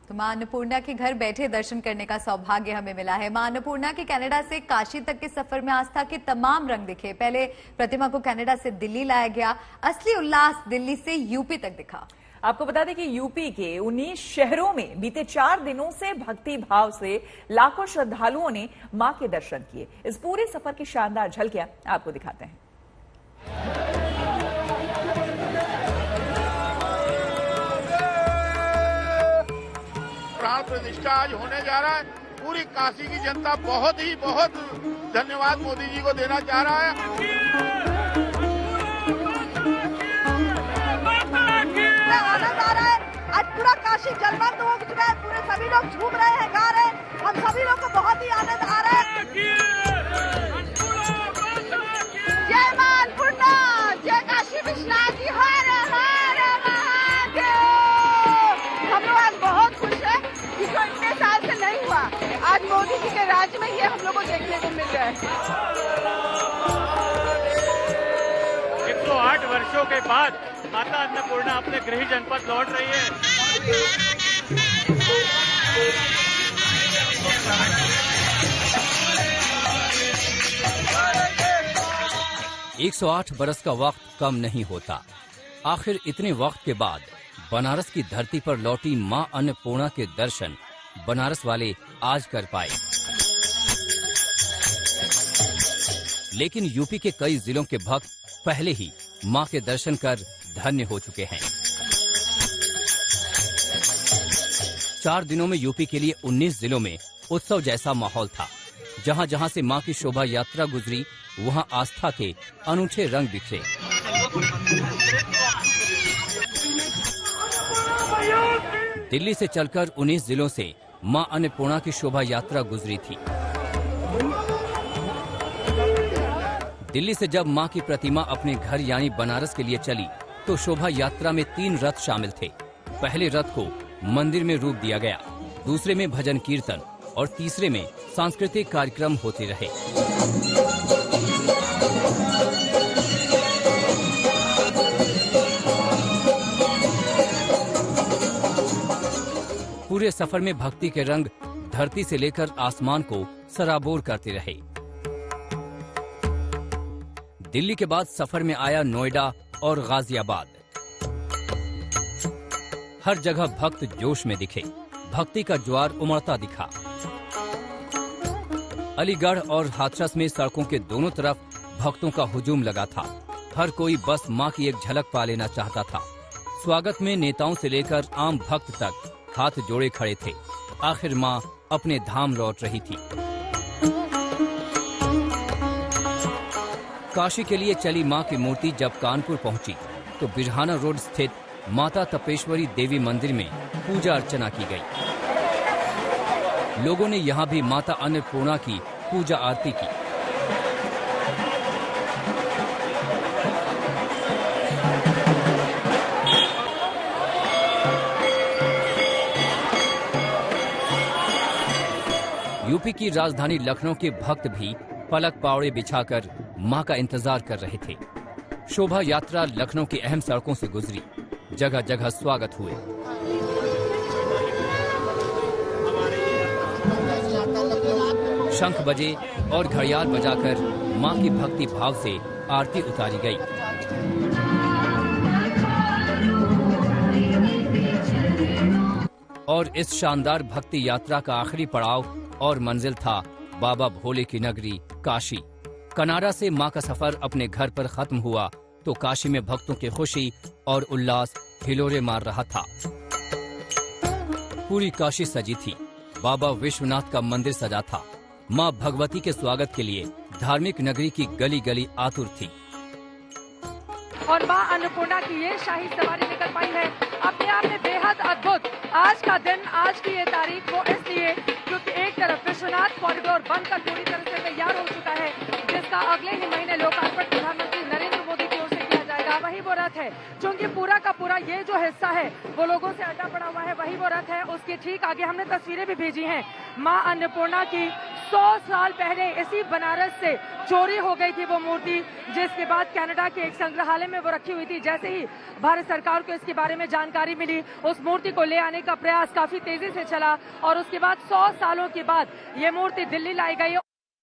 तो मां अन्नपूर्णा के घर बैठे दर्शन करने का सौभाग्य हमें मिला है। मां अन्नपूर्णा के कनाडा से काशी तक के सफर में आस्था के तमाम रंग दिखे। पहले प्रतिमा को कनाडा से दिल्ली लाया गया, असली उल्लास दिल्ली से यूपी तक दिखा। आपको बता दें कि यूपी के 19 शहरों में बीते 4 दिनों से भक्ति भाव से लाखों श्रद्धालुओं ने मां के दर्शन किए। इस पूरे सफर की शानदार झलकियां आपको दिखाते हैं। प्राण प्रतिष्ठा आज होने जा रहा है। पूरी काशी की जनता बहुत धन्यवाद मोदी जी को देना चाह रहा है। आनंद आ रहा है। आज पूरा काशी जलमग्न हो चुका है। पूरे सभी लोग झूम रहे हैं, गा रहे हैं। हम सभी लोग को बहुत ही आनंद आ रहा है। जय मां अन्नपूर्णा, जय काशी विश्वनाथ जी, हर हर महादेव। हम लोग आज बहुत खुश हैं, जिसको इतने साल से नहीं हुआ। आज मोदी जी के राज में ये हम लोग को देखने को मिल रहा है। 108 वर्षों के बाद माता अन्नपूर्णा अपने गृह जनपद लौट रही है। 108 बरस का वक्त कम नहीं होता। आखिर इतने वक्त के बाद बनारस की धरती पर लौटी मां अन्नपूर्णा के दर्शन बनारस वाले आज कर पाए। लेकिन यूपी के कई जिलों के भक्त पहले ही मां के दर्शन कर धन्य हो चुके हैं। 4 दिनों में यूपी के लिए 19 जिलों में उत्सव जैसा माहौल था। जहां जहां से मां की शोभा यात्रा गुजरी, वहां आस्था के अनूठे रंग बिखरे। दिल्ली से चलकर 19 जिलों से मां अन्नपूर्णा की शोभा यात्रा गुजरी थी। दिल्ली से जब मां की प्रतिमा अपने घर यानी बनारस के लिए चली, तो शोभा यात्रा में 3 रथ शामिल थे। पहले रथ को मंदिर में रूप दिया गया, दूसरे में भजन कीर्तन और तीसरे में सांस्कृतिक कार्यक्रम होते रहे। पूरे सफर में भक्ति के रंग धरती से लेकर आसमान को सराबोर करते रहे। दिल्ली के बाद सफर में आया नोएडा और गाजियाबाद। हर जगह भक्त जोश में दिखे, भक्ति का ज्वार उमड़ता दिखा। अलीगढ़ और हाथरस में सड़कों के दोनों तरफ भक्तों का हुजूम लगा था। हर कोई बस मां की एक झलक पा लेना चाहता था। स्वागत में नेताओं से लेकर आम भक्त तक हाथ जोड़े खड़े थे। आखिर मां अपने धाम लौट रही थी। काशी के लिए चली मां की मूर्ति जब कानपुर पहुंची, तो बिरहाना रोड स्थित माता तपेश्वरी देवी मंदिर में पूजा अर्चना की गई। लोगों ने यहां भी माता अन्नपूर्णा की पूजा आरती की। यूपी की राजधानी लखनऊ के भक्त भी पलक पावड़े बिछाकर मां का इंतजार कर रहे थे। शोभा यात्रा लखनऊ की अहम सड़कों से गुजरी, जगह जगह स्वागत हुए। शंख बजे और घड़ियाल बजाकर मां की भक्ति भाव से आरती उतारी गई। और इस शानदार भक्ति यात्रा का आखिरी पड़ाव और मंजिल था बाबा भोले की नगरी काशी। कनाडा से मां का सफर अपने घर पर खत्म हुआ, तो काशी में भक्तों की खुशी और उल्लास हिलोरे मार रहा था। पूरी काशी सजी थी। बाबा विश्वनाथ का मंदिर सजा था। मां भगवती के स्वागत के लिए धार्मिक नगरी की गली गली आतुर थी। और मां अन्नपूर्णा की ये शाही सवारी निकल पाई है, अपने आप में बेहद अद्भुत। आज का दिन, आज की ये तारीख वो इसलिए क्योंकि एक तरफ विश्वनाथ कॉरिडोर बनकर पूरी तरह से तैयार हो चुका है, जिसका अगले ही महीने लोकार्पण प्रधानमंत्री नरेंद्र मोदी की ओर से किया जाएगा। वही वो रथ है है, क्योंकि पूरा का पूरा ये जो हिस्सा है वो लोगों से अड्डा पड़ा हुआ है, वही वो रथ है। उसके ठीक आगे हमने तस्वीरें भी भेजी हैं मां अन्नपूर्णा की। 100 साल पहले इसी बनारस से चोरी हो गई थी वो मूर्ति, जिसके बाद कनाडा के एक संग्रहालय में वो रखी हुई थी। जैसे ही भारत सरकार को इसके बारे में जानकारी मिली, उस मूर्ति को ले आने का प्रयास काफी तेजी से चला और उसके बाद 100 सालों के बाद ये मूर्ति दिल्ली लाई गई।